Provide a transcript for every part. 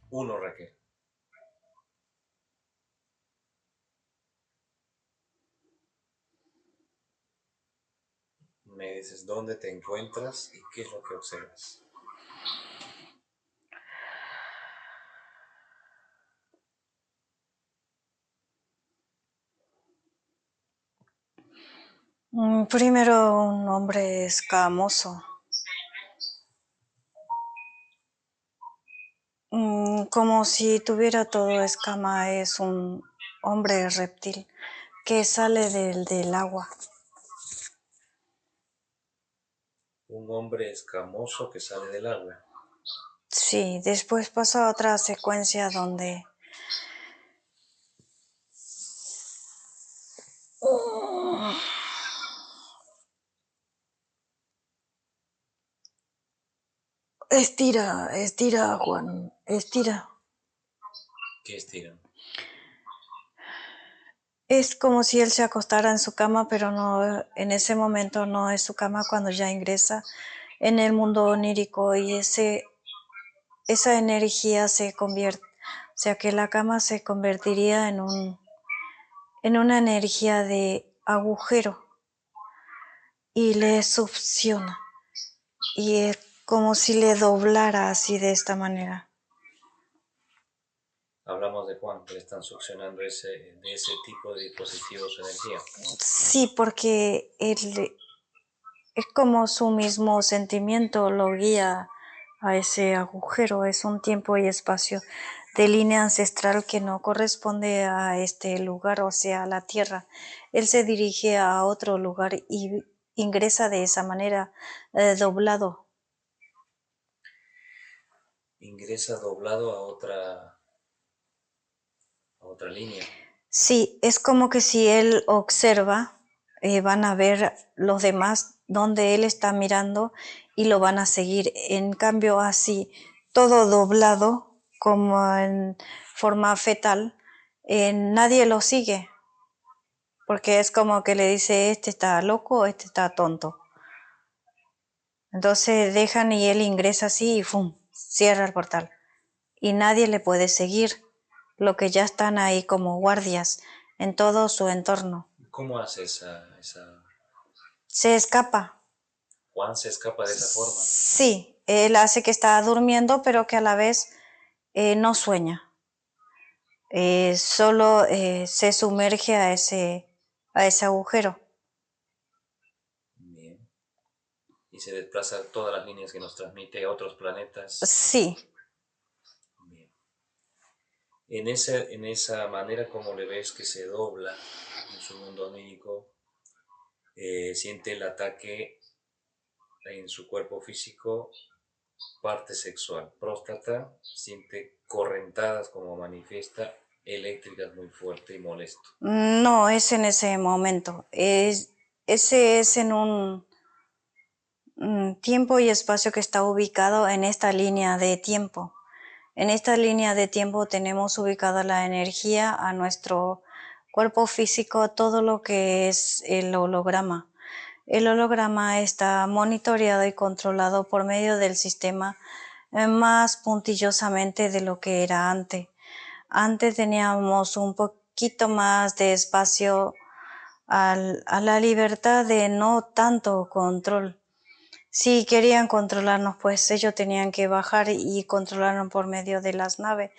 Uno, Raquel. Me dices dónde te encuentras y qué es lo que observas. Primero un hombre escamoso, como si tuviera todo escama. Es un hombre reptil que sale del agua. Un hombre escamoso que sale del agua. Sí, después pasa otra secuencia donde estira, Juan, estira. ¿Qué estiran? Es como si él se acostara en su cama, pero no, en ese momento no es su cama cuando ya ingresa en el mundo onírico, y esa energía se convierte, o sea que la cama se convertiría en una energía de agujero y le succiona, y es como si le doblara así de esta manera. Hablamos de Juan, que le están succionando de ese tipo de dispositivos su energía. Sí, porque él, es como su mismo sentimiento lo guía a ese agujero. Es un tiempo y espacio de línea ancestral que no corresponde a este lugar, o sea, a la tierra. Él se dirige a otro lugar y ingresa de esa manera, doblado. Ingresa doblado a otra línea. Sí, es como que si él observa, van a ver los demás donde él está mirando y lo van a seguir. En cambio, así, todo doblado, como en forma fetal, nadie lo sigue, porque es como que le dice, este está loco, este está tonto. Entonces dejan y él ingresa así y ¡fum!, cierra el portal. Y nadie le puede seguir, lo que ya están ahí como guardias en todo su entorno. ¿Cómo hace Se escapa. Juan se escapa de esa forma? Sí, él hace que está durmiendo, pero que a la vez no sueña. Solo se sumerge a ese agujero. Bien. Y se desplaza todas las líneas que nos transmite a otros planetas. Sí. Bien. En esa manera como le ves que se dobla en su mundo onírico, siente el ataque en su cuerpo físico, parte sexual, próstata, siente correntadas como manifiesta, eléctricas muy fuerte y molesto. No es en ese momento. Ese es en un tiempo y espacio que está ubicado en esta línea de tiempo. En esta línea de tiempo tenemos ubicada la energía a nuestro cuerpo físico, todo lo que es el holograma. El holograma está monitoreado y controlado por medio del sistema, más puntillosamente de lo que era antes. Antes teníamos un poquito más de espacio a la libertad de no tanto control. Si querían controlarnos, pues ellos tenían que bajar y controlarnos por medio de las naves,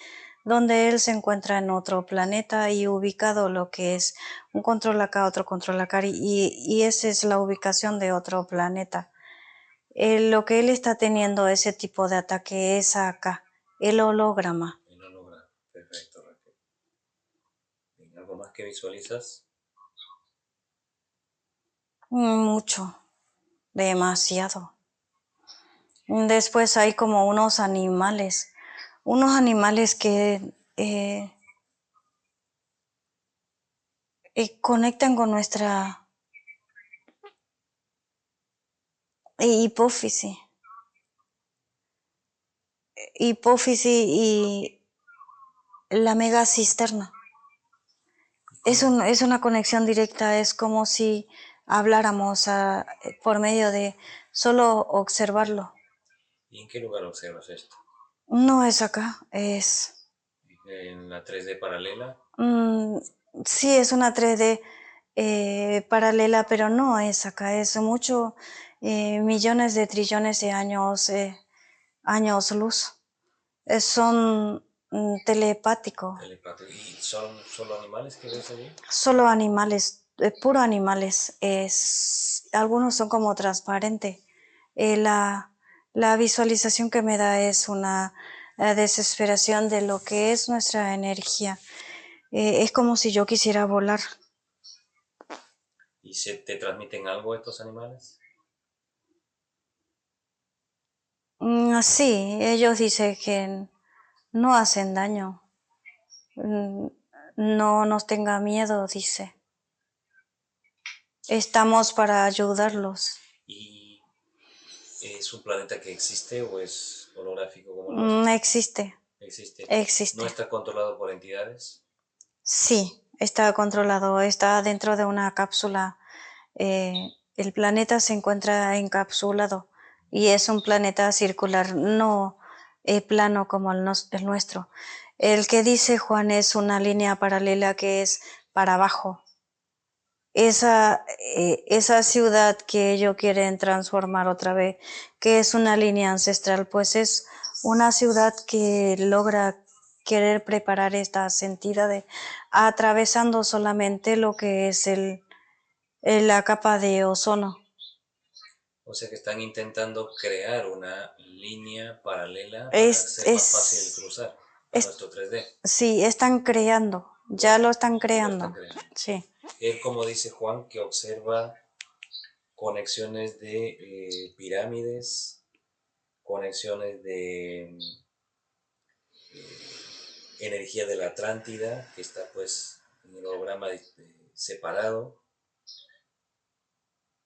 donde él se encuentra en otro planeta y ubicado lo que es un control acá, otro control acá, y esa es la ubicación de otro planeta. Lo que él está teniendo ese tipo de ataque es acá, el holograma. El holograma. Perfecto, Raquel. Bien, ¿algo más que visualizas? Mucho, demasiado. Después hay como unos animales que conectan con nuestra hipófisis y la megacisterna. Es una conexión directa, es como si habláramos por medio de solo observarlo. ¿Y en qué lugar observas esto? No es acá, es... ¿En la 3D paralela? Sí, es una 3D paralela, pero no es acá, es mucho, millones de trillones de años luz. Son telepáticos. Telepático. ¿Y son solo animales que ves allí? Solo animales, puro animales. Algunos son como transparentes. La visualización que me da es una desesperación de lo que es nuestra energía. Es como si yo quisiera volar. ¿Y te transmiten algo estos animales? Sí, ellos dicen que no hacen daño. Mm, No nos tenga miedo, dice. Estamos para ayudarlos. ¿Y es un planeta que existe o es holográfico como el nuestro? Existe. Existe. ¿No Existe. está controlado por entidades? Sí, está controlado, está dentro de una cápsula. El planeta se encuentra encapsulado y es un planeta circular, no plano como el nuestro. El que dice Juan es una línea paralela que es para abajo. Esa ciudad que ellos quieren transformar otra vez, que es una línea ancestral, pues es una ciudad que logra querer preparar estas entidades atravesando solamente lo que es la capa de ozono. O sea que están intentando crear una línea paralela para Es, ser más fácil es, cruzar a es, nuestro 3D. sí, están creando, ya lo están Lo están creando, creando. sí. Él, como dice Juan, que observa conexiones de pirámides, conexiones de energía de la Atlántida, que está pues en el holograma separado,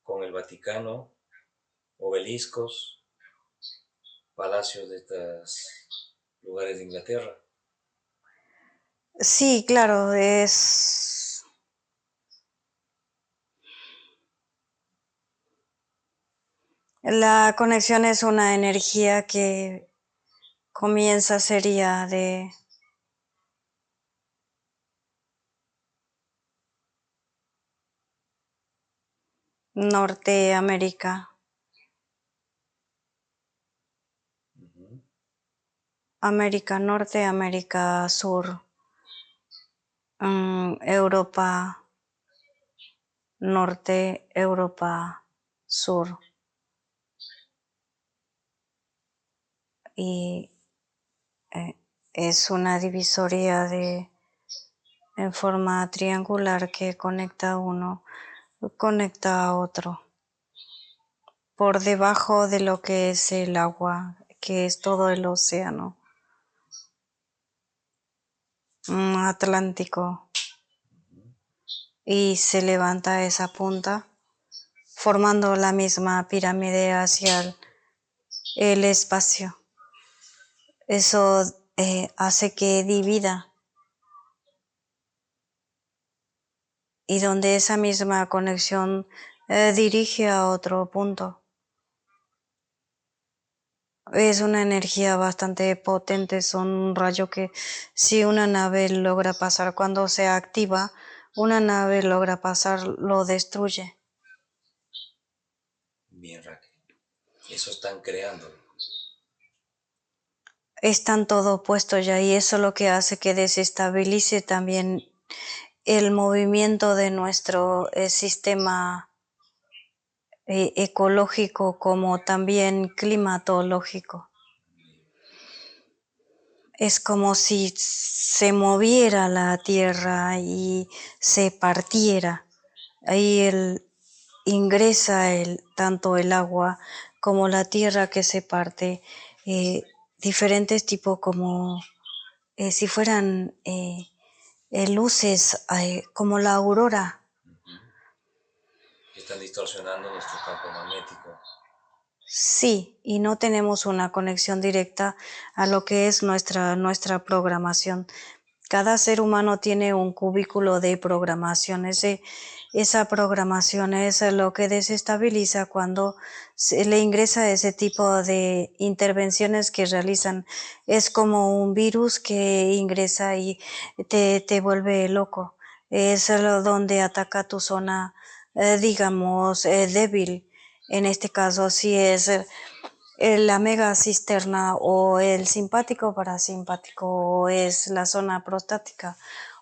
con el Vaticano, obeliscos, palacios de estos lugares de Inglaterra. Sí, claro, es... La conexión es una energía que sería de Norteamérica, Uh-huh. América Norte, América Sur, Europa Norte, Europa Sur. Y es una divisoria en forma triangular que conecta uno, conecta a otro, por debajo de lo que es el agua, que es todo el océano Atlántico. Y se levanta esa punta, formando la misma pirámide hacia el espacio. Eso hace que divida, y donde esa misma conexión dirige a otro punto. Es una energía bastante potente, son un rayo que si una nave logra pasar, cuando se activa, una nave logra pasar, lo destruye. Bien, Raquel. Eso están creando. Están todo puesto ya y eso es lo que hace que desestabilice también el movimiento de nuestro sistema ecológico como también climatológico. Es como si se moviera la tierra y se partiera. Ahí ingresa tanto el agua como la tierra que se parte, diferentes tipos como si fueran luces, como la aurora. Están distorsionando nuestro campo magnético. Sí, y no tenemos una conexión directa a lo que es nuestra programación. Cada ser humano tiene un cubículo de programación. Esa programación es lo que desestabiliza cuando se le ingresa ese tipo de intervenciones que realizan. Es como un virus que ingresa y te vuelve loco. Es donde ataca tu zona, digamos, débil. En este caso, si es la mega cisterna o el simpático parasimpático o es la zona prostática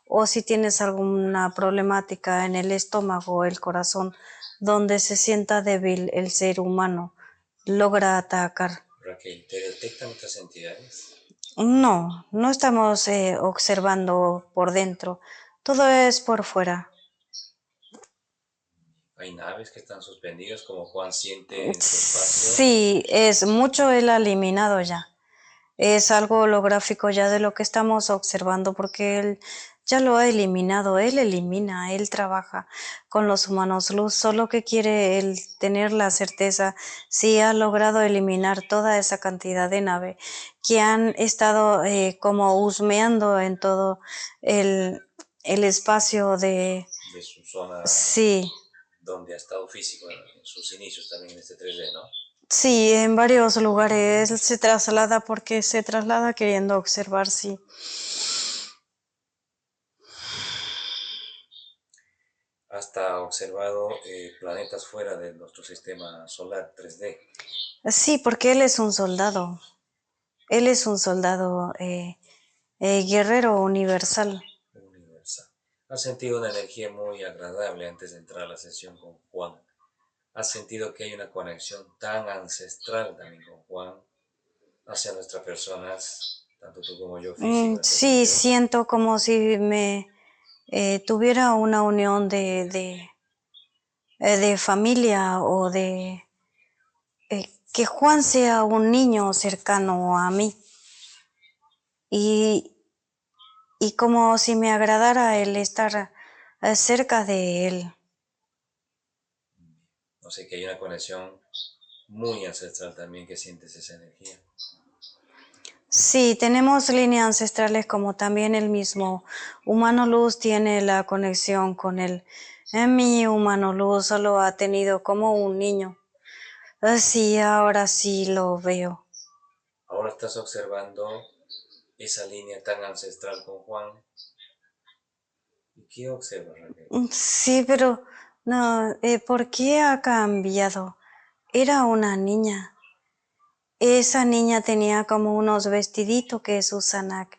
o si tienes alguna problemática en el estómago o el corazón donde se sienta débil el ser humano, logra atacar. Raquel, ¿te detectan otras entidades? No estamos observando por dentro, todo es por fuera. Hay naves que están suspendidas como Juan siente en su espacio. Sí, es mucho el eliminado ya. Es algo holográfico ya de lo que estamos observando porque él ya lo ha eliminado, él elimina, él trabaja con los humanos luz, solo que quiere él tener la certeza si ha logrado eliminar toda esa cantidad de nave que han estado como husmeando en todo el espacio de su zona. Sí. Donde ha estado físico en sus inicios también en este 3D, ¿no? Sí, en varios lugares se traslada porque se traslada queriendo observar, sí. Hasta observado planetas fuera de nuestro sistema solar 3D. Sí, porque él es un soldado. Él es un soldado guerrero universal. Universal. ¿Has sentido una energía muy agradable antes de entrar a la sesión con Juan? ¿Has sentido que hay una conexión tan ancestral también con Juan hacia nuestras personas, tanto tú como yo físicas? Sí, siento como si me tuviera una unión de familia o de que Juan sea un niño cercano a mí. Y como si me agradara el estar cerca de él. O sea que hay una conexión muy ancestral también que sientes esa energía. Sí, tenemos líneas ancestrales como también el mismo humano luz tiene la conexión con él. Mi humano luz solo ha tenido como un niño. Sí, ahora sí lo veo. Ahora estás observando esa línea tan ancestral con Juan. ¿Y qué observas, Raquel? Sí, pero no, ¿por qué ha cambiado? Era una niña. Esa niña tenía como unos vestiditos que usan,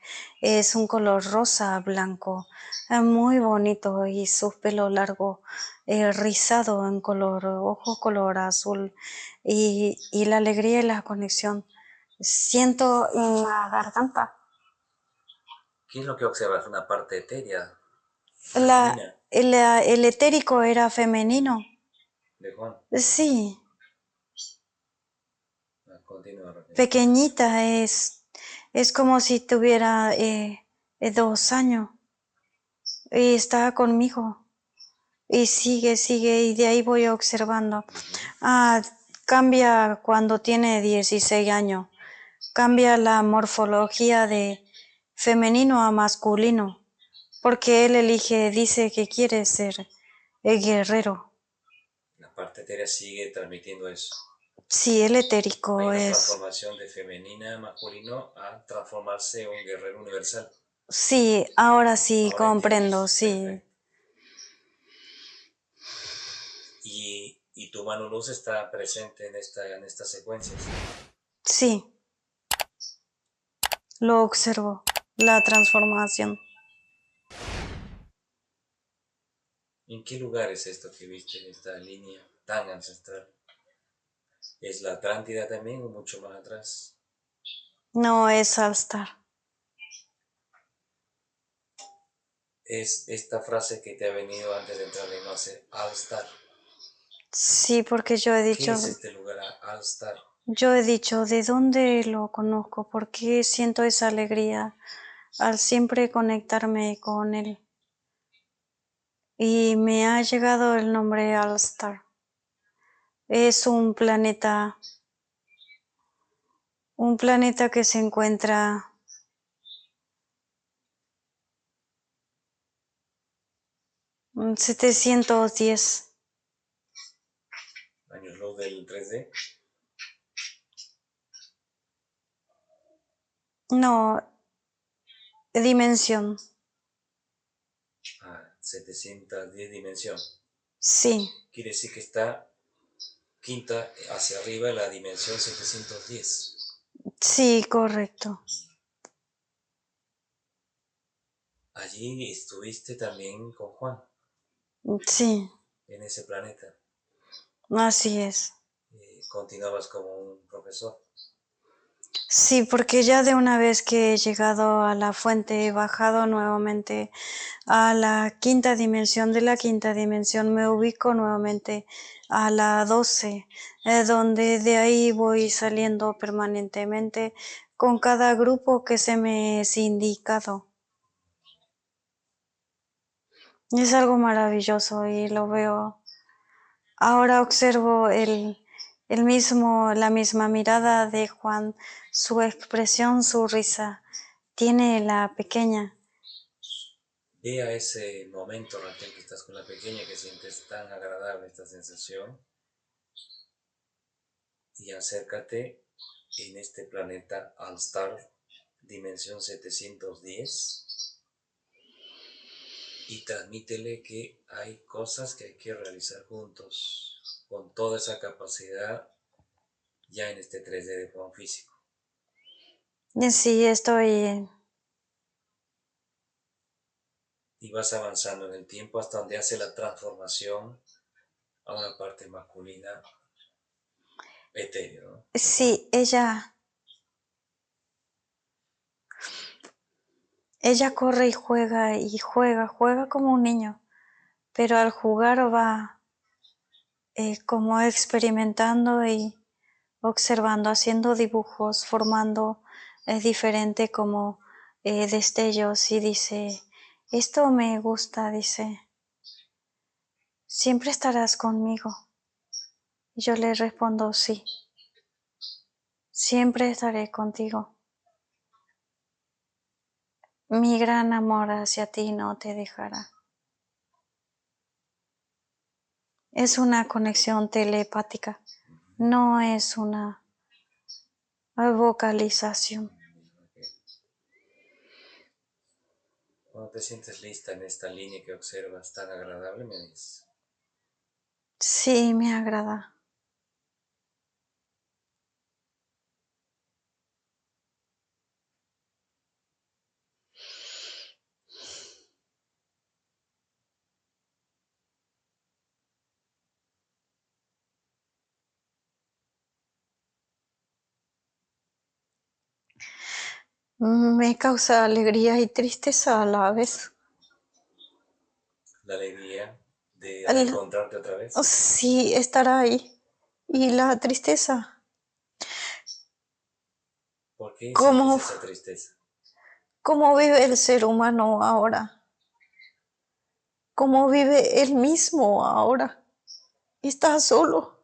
es un color rosa, blanco, muy bonito y su pelo largo, rizado en color, ojo color azul y la alegría y la conexión. Siento en la garganta. ¿Qué es lo que observas? ¿Una parte etérea? El etérico era femenino. ¿De Juan? Sí. Continúa, Raquel. Pequeñita es como si tuviera 2 años y está conmigo y sigue y de ahí voy observando. Cambia cuando tiene 16 años, cambia la morfología de femenino a masculino porque él dice que quiere ser el guerrero. La parte etérea sigue transmitiendo eso. Sí, el etérico Hay una es... transformación de femenina a masculino a transformarse en un guerrero universal. Sí, ahora sí Ahora comprendo, entiendes. sí. Perfecto. Y Y tu mano luz está presente en esta secuencia. Sí, lo observo, la transformación. ¿En qué lugar es esto que viste en esta línea tan ancestral? ¿Es la Atlántida también o mucho más atrás? No es Alstar. Es esta frase que te ha venido antes de entrar en Noce, Alstar. Sí, porque yo he ¿Qué dicho, es este lugar, Alstar? ¿de dónde lo conozco? ¿Por qué siento esa alegría al siempre conectarme con él? Y me ha llegado el nombre Alstar. Es un planeta que se encuentra 710. Años luz del 3D. No, dimensión. 710 dimensión. Sí, Quiere decir que está quinta hacia arriba en la dimensión 710. sí, correcto. Allí estuviste también con Juan, Sí, en ese planeta. así es. Continuabas como un profesor. Sí, porque ya de una vez que he llegado a la fuente, he bajado nuevamente a la quinta dimensión. De la quinta dimensión me ubico nuevamente a la 12, donde de ahí voy saliendo permanentemente con cada grupo que se me es indicado. Es algo maravilloso y lo veo. Ahora observo la misma mirada de Juan, su expresión, su risa. Tiene la pequeña. Ve a ese momento, Raquel, que estás con la pequeña, que sientes tan agradable esta sensación, y acércate en este planeta Alstar, dimensión 710, y transmítele que hay cosas que hay que realizar juntos, con toda esa capacidad ya en este 3D de forma físico. Sí, estoy. Y vas avanzando en el tiempo hasta donde hace la transformación a una parte masculina etéreo, ¿no? Sí, ella corre y juega como un niño, pero al jugar va como experimentando y observando, haciendo dibujos, formando diferente como destellos y dice, esto me gusta, dice, ¿siempre estarás conmigo? Y yo le respondo, sí, siempre estaré contigo. Mi gran amor hacia ti no te dejará. Es una conexión telepática, no es una vocalización. Cuando te sientes lista en esta línea que observas tan agradable, me dices. Sí, me agrada. Me causa alegría y tristeza a la vez. La alegría de El- reencontrarte otra vez. sí, estar ahí. Y la tristeza. ¿Por qué sientes ¿Cómo, esa tristeza? cómo vive el ser humano ahora? ¿Cómo vive él mismo ahora? Está solo.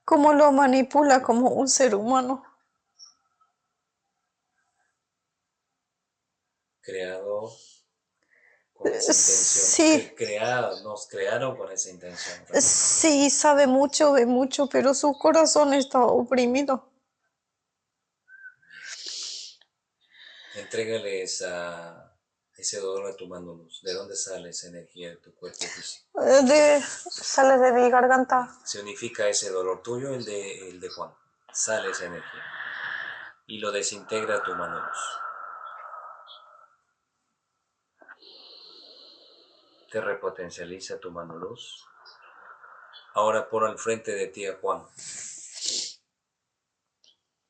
¿Cómo lo manipula como un ser humano? Creado con esa intención. Sí, Nos crearon con esa intención, Raquel. sí, sabe mucho, ve mucho, pero su corazón está oprimido. Entrégale ese dolor de tu mano luz, ¿de dónde sale esa energía de tu cuerpo físico? Sale de mi garganta. Se unifica ese dolor tuyo, el de Juan. Sale esa energía y lo desintegra tu mano luz. Te repotencializa tu mano luz. Ahora pon al frente de ti a Juan,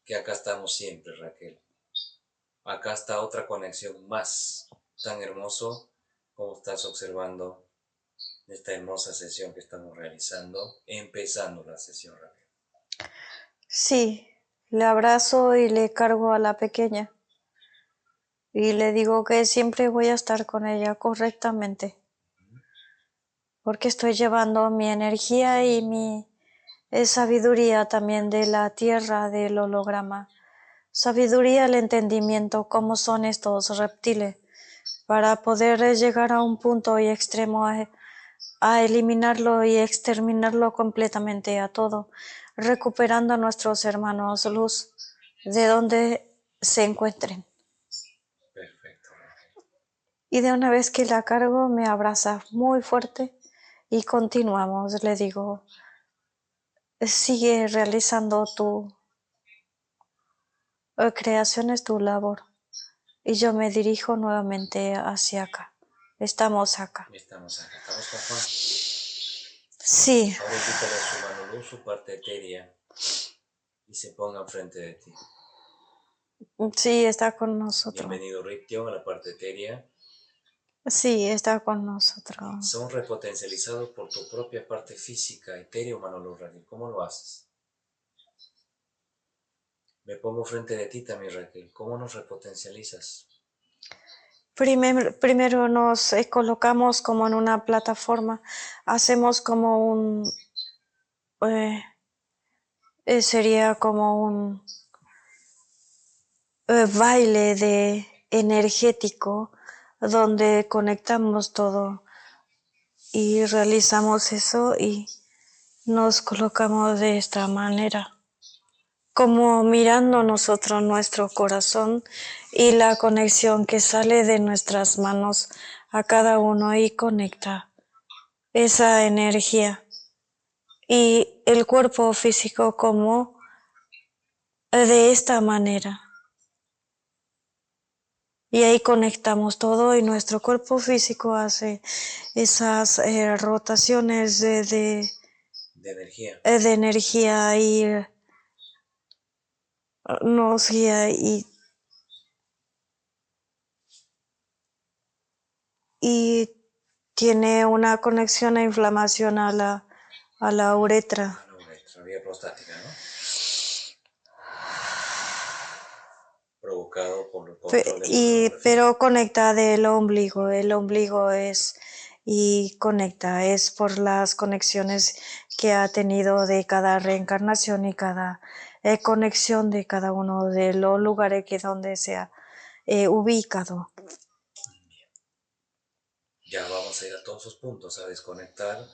que acá estamos siempre, Raquel. Acá está otra conexión más, tan hermoso como estás observando esta hermosa sesión que estamos realizando, empezando la sesión, Raquel. Sí, le abrazo y le cargo a la pequeña. Y le digo que siempre voy a estar con ella correctamente. Porque estoy llevando mi energía y mi sabiduría también de la tierra, del holograma. Sabiduría, el entendimiento, cómo son estos reptiles, para poder llegar a un punto y extremo a eliminarlo y exterminarlo completamente a todo, recuperando a nuestros hermanos luz de donde se encuentren. Perfecto, Raquel. Y de una vez que la cargo, me abraza muy fuerte y continuamos. Le digo, sigue realizando tu creación, es tu labor. Y yo me dirijo nuevamente hacia acá. Estamos acá. Estamos acá, estamos con Juan. Sí. Ahora invítale a su mano luz, su parte etérea, y se ponga enfrente de ti. Sí, está con nosotros. Bienvenido, Ription, a la parte etérea. Sí, está con nosotros. Son repotencializados por tu propia parte física, etéreo, mano luz, Raquel. ¿Cómo lo haces? Me pongo frente de ti también, Raquel. ¿Cómo nos repotencializas? Primero nos colocamos como en una plataforma. Hacemos como un... sería como un baile de energético donde conectamos todo y realizamos eso y nos colocamos de esta manera, como mirando nosotros nuestro corazón y la conexión que sale de nuestras manos a cada uno y conecta esa energía y el cuerpo físico como de esta manera. Y ahí conectamos todo y nuestro cuerpo físico hace esas rotaciones de energía y nos guía y tiene una conexión a inflamación a la uretra. A la uretra, vía prostática, ¿no? Provocado por el control pero conecta del ombligo. El ombligo es por las conexiones que ha tenido de cada reencarnación y cada conexión de cada uno de los lugares que donde se ha ubicado. Ya vamos a ir a todos esos puntos a desconectar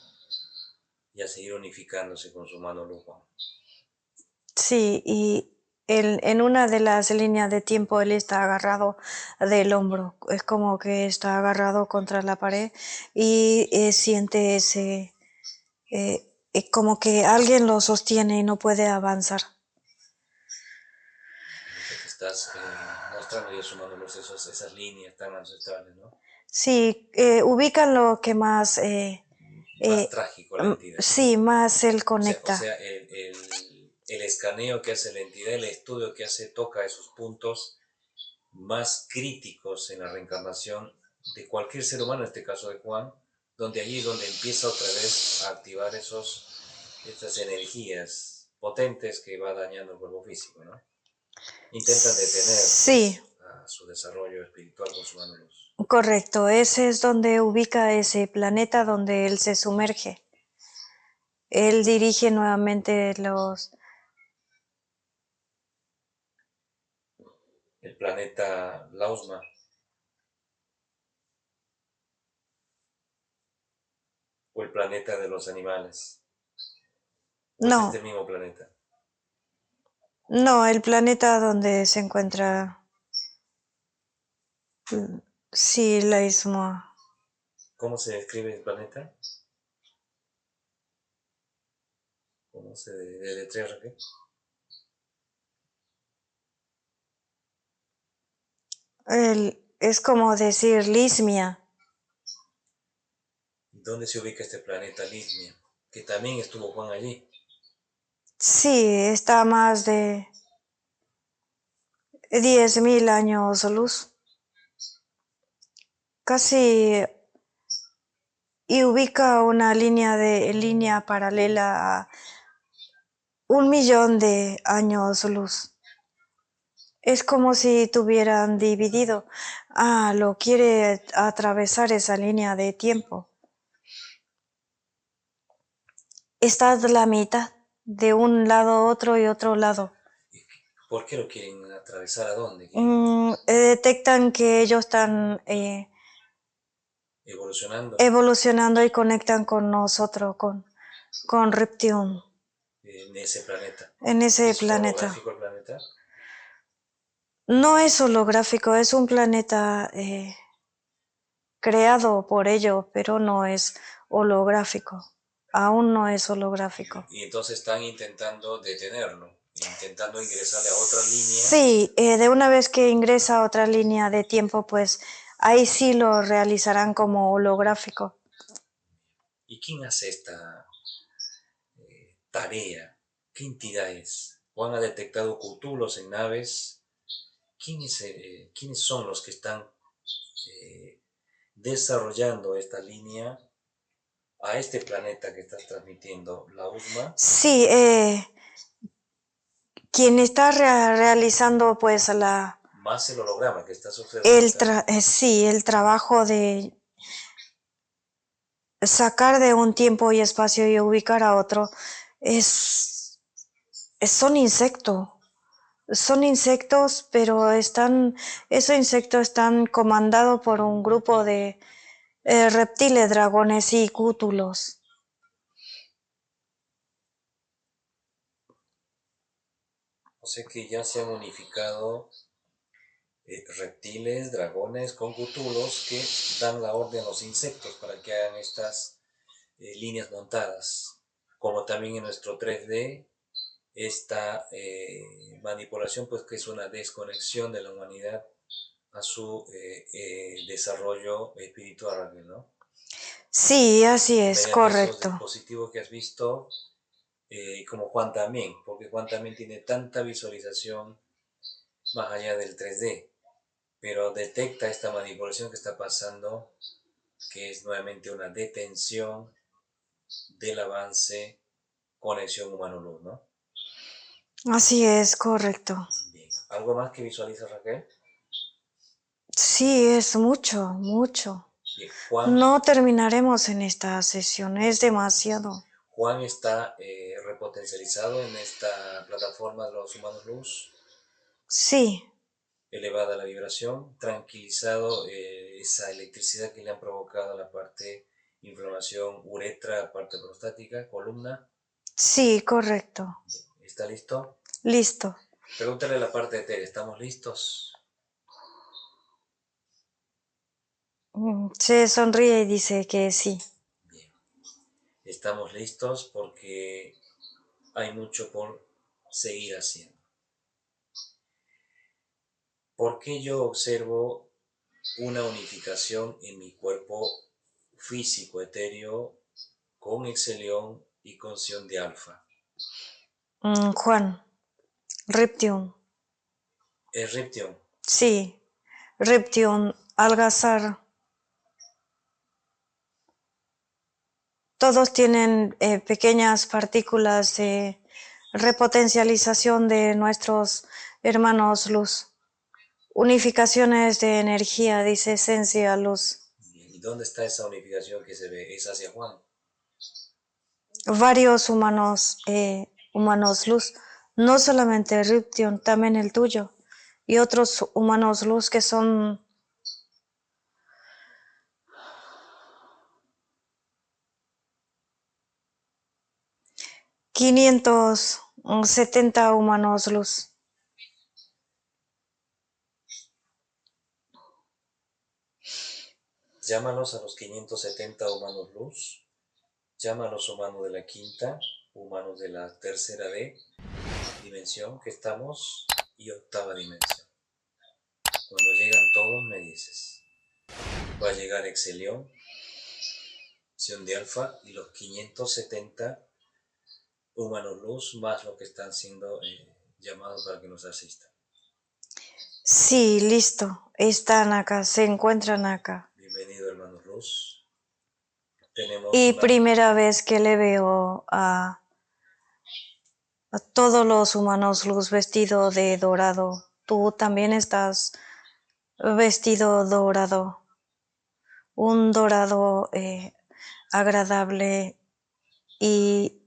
y a seguir unificándose con su mano luz. Sí, y en una de las líneas de tiempo él está agarrado del hombro, es como que está agarrado contra la pared y siente ese, como que alguien lo sostiene y no puede avanzar. Ahorita que estás mostrando ya su mano luz, esas líneas tan ancestrales, ¿no? Sí, ubican lo que más... Más trágico la entidad, ¿no? Sí, más él conecta. O sea, el escaneo que hace la entidad, el estudio que hace, toca esos puntos más críticos en la reencarnación de cualquier ser humano, en este caso de Juan, donde allí es donde empieza otra vez a activar estas energías potentes que va dañando el cuerpo físico, ¿no? Intentan detener a su desarrollo espiritual con su mano luz. Correcto, ese es donde ubica ese planeta donde él se sumerge. Él dirige nuevamente el planeta Lausma. O el planeta de los animales. ¿O no, es este mismo planeta? No, el planeta donde se encuentra Sí, la ismo. ¿Cómo se describe el planeta? ¿Cómo se deletrea, Raquel? Es como decir Lismia. ¿Dónde se ubica este planeta Lismia? Que también estuvo Juan allí. Sí, está a más de 10.000 años luz. Casi, y ubica una línea paralela a 1.000.000 de años luz. Es como si tuvieran dividido. Lo quiere atravesar esa línea de tiempo. Está la mitad, de un lado a otro y otro lado. ¿Por qué lo quieren atravesar? ¿A dónde? Detectan que ellos están Evolucionando evolucionando y conectan con nosotros, con Reptium, en ese planeta. en ese ¿Es planeta. holográfico el planeta? No es holográfico, es un planeta creado por ello, pero no es holográfico. Aún no es holográfico. Y entonces están intentando detenerlo, intentando ingresarle a otra línea. Sí, de una vez que ingresa a otra línea de tiempo, pues ahí sí lo realizarán como holográfico. ¿Y quién hace esta tarea? ¿Qué entidad es? Juan ha detectado cútulos en naves. ¿Quiénes son los que están desarrollando esta línea a este planeta que estás transmitiendo, la USMA? Sí, quien está realizando pues Más el holograma que estás observando. sí, el trabajo de sacar de un tiempo y espacio y ubicar a otro son insectos. Son insectos, pero esos insectos están comandados por un grupo de reptiles, dragones y cútulos. O sea que ya se han unificado reptiles, dragones con cútulos que dan la orden a los insectos para que hagan estas líneas montadas. Como también en nuestro 3D, esta manipulación, pues que es una desconexión de la humanidad a su desarrollo espiritual, ¿no? Sí, así es, Mediante esos correcto. dispositivos que has visto, como Juan también, porque Juan también tiene tanta visualización más allá del 3D, pero detecta esta manipulación que está pasando, que es nuevamente una detención del avance conexión humano-luz, ¿no? Así es, correcto. Bien. ¿Algo más que visualiza Raquel? Sí, es mucho, mucho. Bien. Juan, No terminaremos en esta sesión, es demasiado. Juan está repotencializado en esta plataforma de los humanos luz, Sí, elevada la vibración, tranquilizado esa electricidad que le han provocado a la parte inflamación uretra, parte prostática, columna. sí, correcto. Bien. ¿Está listo? Listo. Pregúntale a la parte etérea, ¿estamos listos? Se sonríe y dice que sí. Bien. Estamos listos porque hay mucho por seguir haciendo. ¿Por qué yo observo una unificación en mi cuerpo físico etéreo con Exelión y con Sion de Alfa? Juan, Reptium. ¿Es Ription? Sí, Reptium, Algazar. Todos tienen pequeñas partículas de repotencialización de nuestros hermanos luz. Unificaciones de energía, dice esencia luz. ¿Y dónde está esa unificación que se ve? ¿Es hacia Juan? Varios humanos luz, no solamente Ription, también el tuyo, y otros humanos luz que son 570 humanos luz. Llámalos a los 570 humanos luz, llama a los humanos de la quinta, humanos de la tercera dimensión que estamos y octava dimensión. Cuando llegan todos me dices. Va a llegar Exelión, Sion de Alfa y los 570 humanos luz más los que están siendo llamados para que nos asistan. Sí, listo. Están acá, se encuentran acá. Bienvenido, hermanos luz. Tenemos Y primera vez que le veo a todos los humanos luz vestido de dorado. Tú también estás vestido dorado. Un dorado agradable y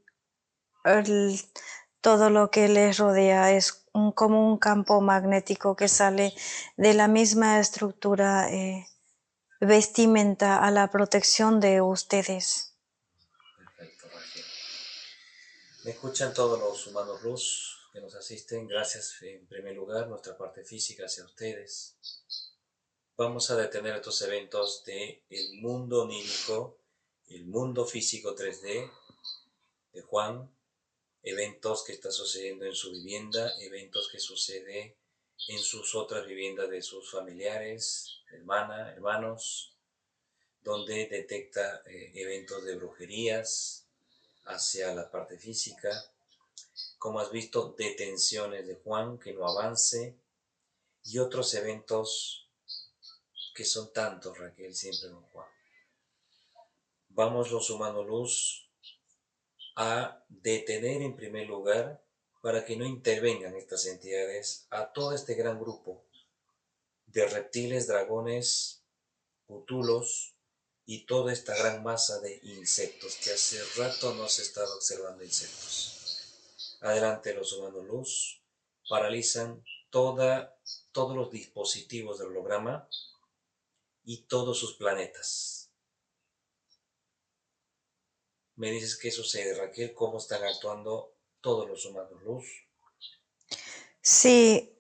todo lo que les rodea es como un campo magnético que sale de la misma estructura vestimenta a la protección de ustedes. Perfecto, Raquel. Me escuchan todos los humanos luz que nos asisten. Gracias en primer lugar, nuestra parte física hacia ustedes. Vamos a detener estos eventos del mundo onírico, el mundo físico 3D de Juan, eventos que están sucediendo en su vivienda, eventos que suceden en sus otras viviendas de sus familiares, hermanos, donde detecta eventos de brujerías hacia la parte física. Como has visto, detenciones de Juan, que no avance, y otros eventos que son tantos, Raquel, siempre con Juan. Vamos los humanos luz a detener en primer lugar, para que no intervengan estas entidades, a todo este gran grupo de reptiles, dragones, cutulos y toda esta gran masa de insectos, que hace rato no se estaba observando insectos. Adelante los humanos luz, paralizan todos los dispositivos del holograma y todos sus planetas. Me dices qué sucede, Raquel, cómo están actuando todos los humanos luz. Sí,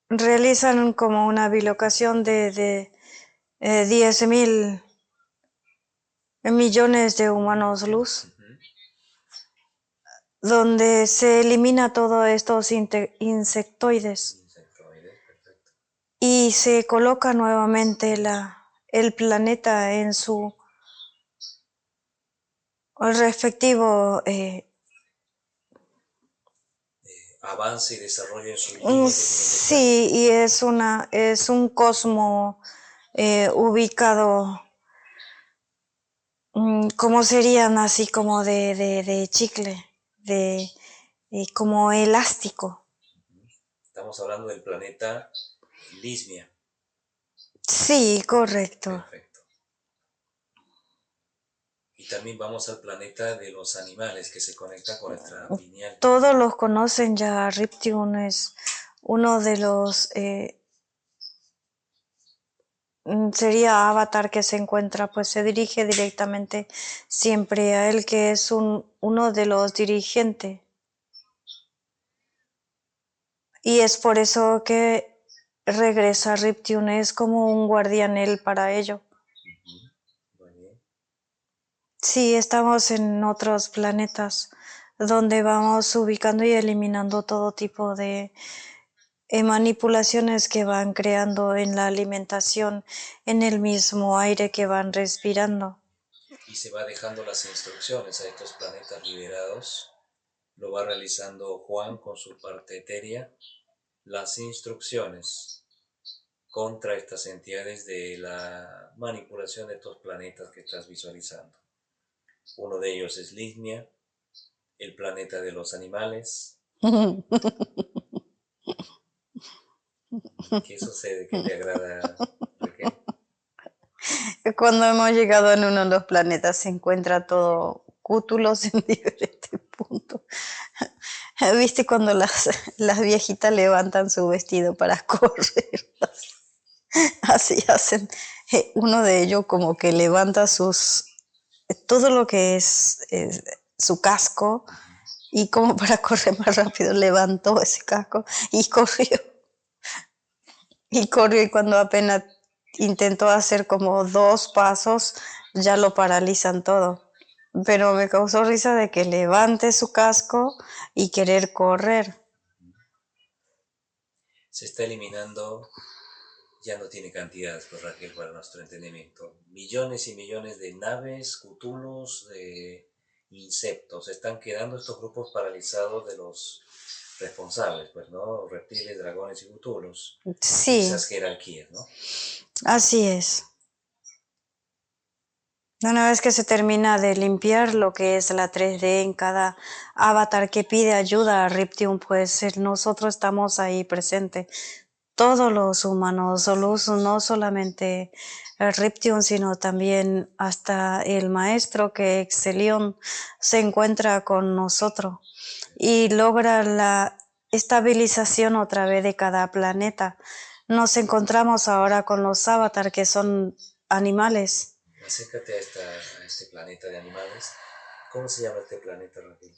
realizan como una bilocación de 10.000 millones de humanos luz, donde se elimina todos estos insectoides. Perfecto. Y se coloca nuevamente el planeta en su respectivo avance y desarrollo en su línea. Sí, y es un cosmo ubicado, como serían así como de chicle, como elástico. Estamos hablando del planeta Lismia. Sí, correcto. Perfecto. Y también vamos al planeta de los animales, que se conecta con nuestra pineal. Todos los conocen ya. Riptium es uno de los sería Avatar que se encuentra, pues se dirige directamente siempre a él, que es uno de los dirigentes. Y es por eso que regresa Riptium, es como un guardián él para ello. Muy bien. Sí, estamos en otros planetas donde vamos ubicando y eliminando todo tipo de manipulaciones que van creando en la alimentación, en el mismo aire que van respirando. Y se va dejando las instrucciones a estos planetas liberados. Lo va realizando Juan con su parte etérea. Las instrucciones contra estas entidades de la manipulación de estos planetas que estás visualizando. Uno de ellos es Lismia, el planeta de los animales. ¿Qué sucede? ¿Qué te agrada, Raquel? Cuando hemos llegado en uno de los planetas se encuentra todo cútulos en diferentes puntos. ¿Viste cuando las viejitas levantan su vestido para correr? Así hacen. Uno de ellos como que levanta todo lo que es su casco, y como para correr más rápido levantó ese casco y corrió. Y cuando apenas intentó hacer como 2 pasos, ya lo paralizan todo. Pero me causó risa de que levante su casco y querer correr. Se está eliminando, ya no tiene cantidades, pues Raquel, para nuestro entendimiento. Millones y millones de naves, cutulos, de insectos. Están quedando estos grupos paralizados de los responsables, pues, ¿no? Reptiles, dragones y cutulos. Y Sí, esas jerarquías, ¿no? así es. Una vez que se termina de limpiar lo que es la 3D en cada avatar que pide ayuda a Riptium, pues nosotros estamos ahí presentes. Todos los humanos, no solamente el Riptium, sino también hasta el maestro que Excelión se encuentra con nosotros y logra la estabilización otra vez de cada planeta. Nos encontramos ahora con los avatar que son animales. Acércate a este planeta de animales. ¿Cómo se llama este planeta, Raquel?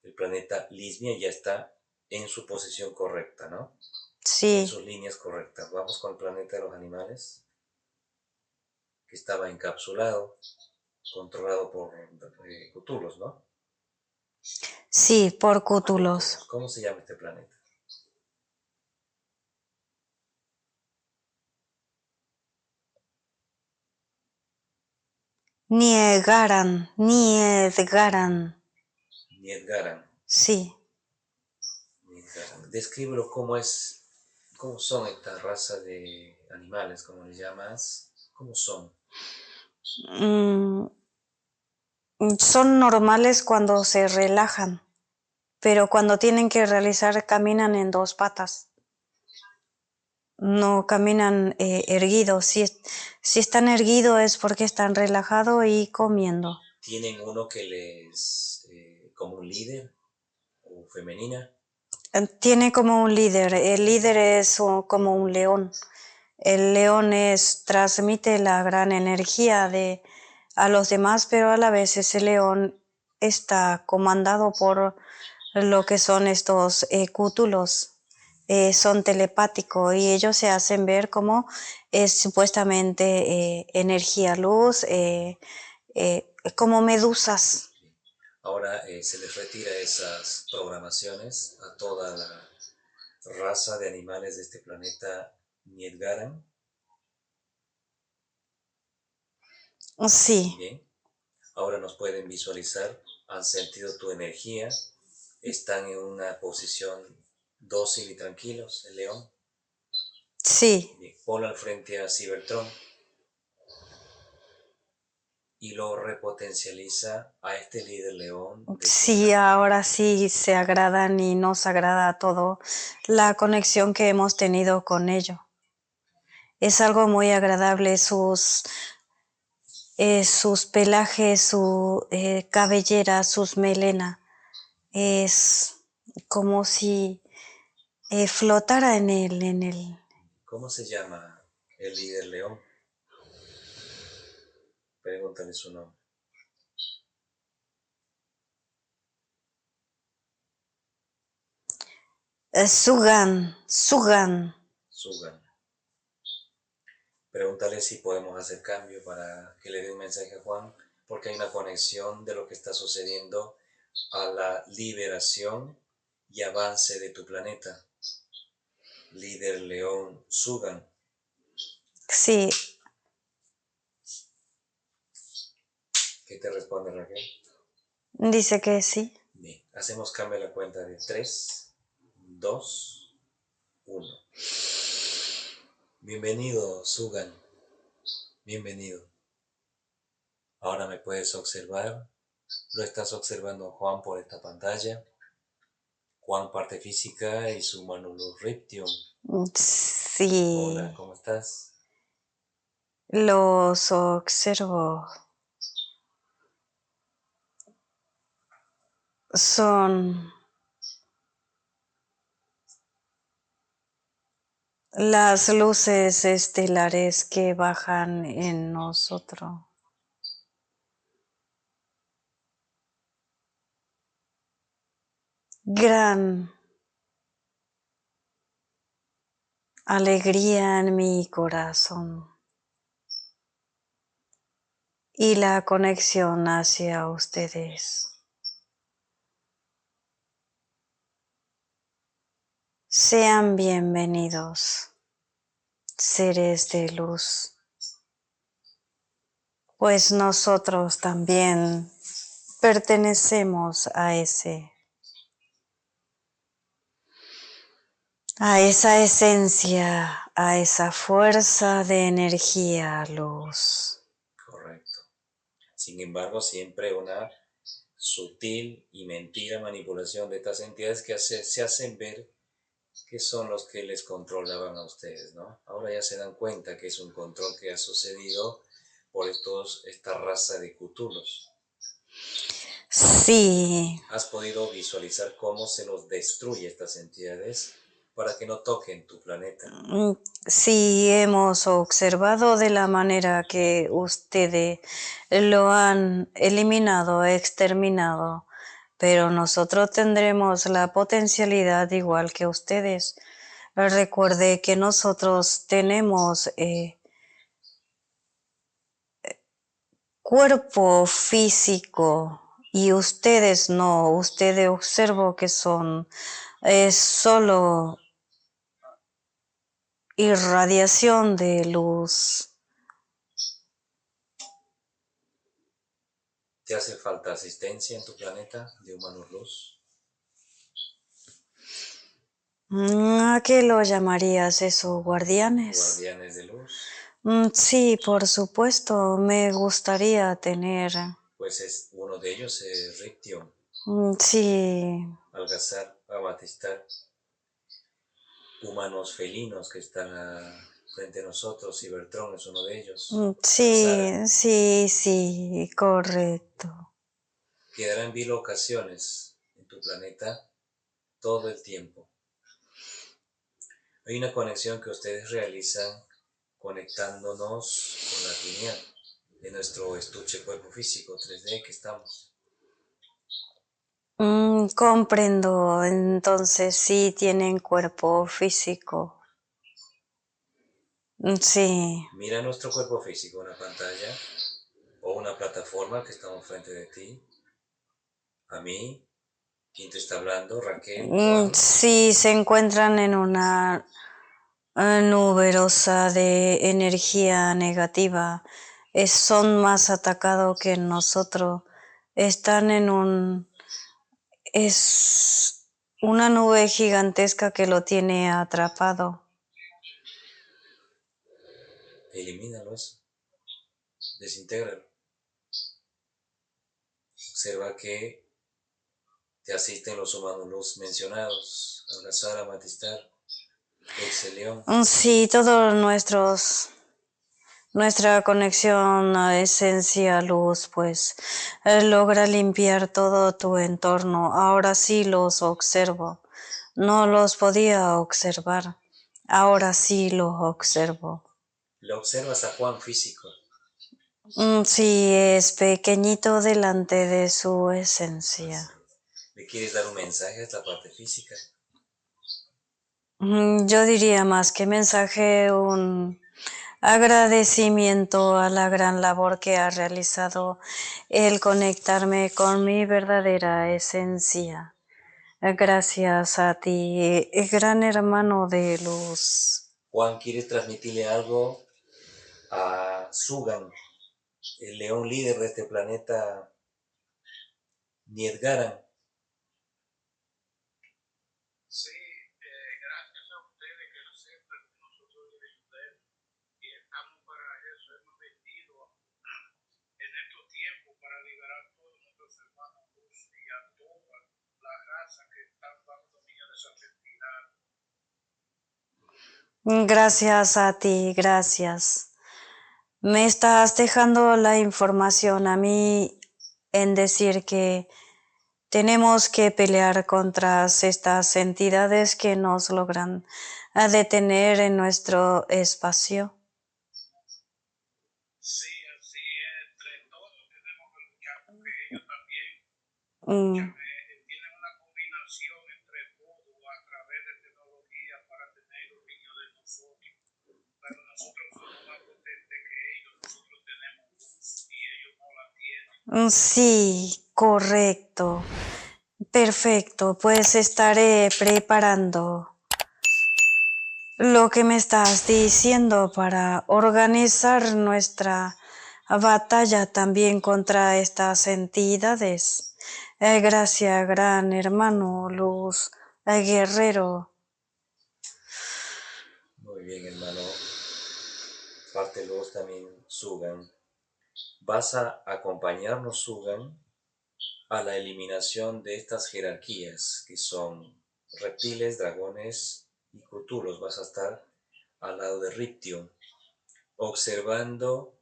El planeta Lismia ya está en su posición correcta, ¿no? En Sí, sus líneas correctas. Vamos con el planeta de los animales, que estaba encapsulado, controlado por Cthulhus, ¿no? sí, por Cthulhus. cútulos. ¿Cómo se llama este planeta? Niedgaran. Niedgaran. Sí. Niedgaran. Descríbelo cómo son esta raza de animales, ¿cómo les llamas? ¿Cómo son? Mm, son normales cuando se relajan, pero cuando tienen que realizar caminan en 2 patas. No caminan erguidos. Si están erguidos es porque están relajados y comiendo. ¿Tienen uno que les, como un líder o femenina? Tiene como un líder. El líder es como un león. El león transmite la gran energía a los demás, pero a la vez ese león está comandado por lo que son estos cútulos. Son telepáticos y ellos se hacen ver como es supuestamente energía luz, como medusas. Ahora se les retira esas programaciones a toda la raza de animales de este planeta Niedgaran. Sí, Bien, ahora nos pueden visualizar, han sentido tu energía, están en una posición dócil y tranquilos, el león. sí, Bien, ponlo al frente a Cybertron y lo repotencializa a este líder león de este sí, planeta. ahora sí se agradan y nos agrada a todo la conexión que hemos tenido con ellos. Es algo muy agradable sus pelajes, su cabellera, sus melenas. Es como si flotara en el. ¿Cómo se llama el líder león? Pregúntale su nombre. Sugan. Sugan. Pregúntale si podemos hacer cambio para que le dé un mensaje a Juan, porque hay una conexión de lo que está sucediendo a la liberación y avance de tu planeta. Líder León Sugan. Sí, ¿Qué te responde Raquel? dice que sí. Bien, hacemos cambio a la cuenta de 3, 2, 1. Bienvenido, Sugan. Bienvenido. Ahora me puedes observar. Lo estás observando Juan por esta pantalla. Juan, parte física, y su Manolo Riptium. Hola, Sí, ¿cómo estás? los observo. Son las luces estelares que bajan en nosotros. Gran alegría en mi corazón y la conexión hacia ustedes. Sean bienvenidos, seres de luz, pues nosotros también pertenecemos a esa esencia, a esa fuerza de energía, luz. Correcto. Sin embargo, siempre una sutil y mentira manipulación de estas entidades que se hacen ver que son los que les controlaban a ustedes, ¿no? Ahora ya se dan cuenta que es un control que ha sucedido por esta raza de Cthulhus. Sí. ¿Has podido visualizar cómo se los destruye estas entidades para que no toquen tu planeta? Sí, hemos observado de la manera que ustedes lo han eliminado, exterminado, pero nosotros tendremos la potencialidad igual que ustedes. Recuerde que nosotros tenemos cuerpo físico y ustedes no. Ustedes observo que son solo irradiación de luz. ¿Te hace falta asistencia en tu planeta de humanos luz? ¿A qué lo llamarías eso? ¿Guardianes? ¿Guardianes de luz? Sí, por supuesto, me gustaría tener. Pues uno de ellos es Rictium, Sí. Algazar, Amatistar, humanos felinos que están frente a nosotros, Cybertron es uno de ellos. Sí, sí, correcto. Quedarán bilocaciones en tu planeta todo el tiempo. Hay una conexión que ustedes realizan conectándonos con la pineal de nuestro estuche cuerpo físico 3D que estamos. Comprendo, entonces sí tienen cuerpo físico. Sí. Mira nuestro cuerpo físico, una pantalla o una plataforma que estamos frente de ti. A mí, ¿quién te está hablando? Raquel, Juan. Sí, se encuentran en una nuberosa de energía negativa. Son más atacados que nosotros. Están en es una nube gigantesca que lo tiene atrapado. Elimínalo eso. Desintégralo. Observa que te asisten los humanos luz mencionados. Algazar, Amatistar, Exelión. Sí, todos nuestra conexión a esencia luz, pues logra limpiar todo tu entorno. Ahora sí los observo. No los podía observar. Ahora sí los observo. Lo observas a Juan físico. Sí, es pequeñito delante de su esencia. ¿Le quieres dar un mensaje a esta parte física? Yo diría más que mensaje, un agradecimiento a la gran labor que ha realizado el conectarme con mi verdadera esencia. Gracias a ti, gran hermano de luz. Juan quiere transmitirle algo a Sugan, el león líder de este planeta Niedgaran. Sí, gracias a ustedes que aceptan que nosotros les ayudemos y estamos para eso. Hemos venido en estos tiempos para liberar a todos nuestros hermanos luz y a toda la raza que están bajo dominio de esa entidad. Gracias a ti, gracias. Me estás dejando la información a mí en decir que tenemos que pelear contra estas entidades que nos logran detener en nuestro espacio. Sí, así es. Entre todos tenemos que luchar porque ellos también tienen una combinación entre todos a través de tecnología para tener los niños de nosotros. Sí, correcto. Perfecto, pues estaré preparando lo que me estás diciendo para organizar nuestra batalla también contra estas entidades. Gracias, gran hermano Luz Guerrero. Muy bien, hermano. Parte luz también, Sugan. Vas a acompañarnos, Sugan, a la eliminación de estas jerarquías que son reptiles, dragones y cthulhus. Vas a estar al lado de Riptio, observando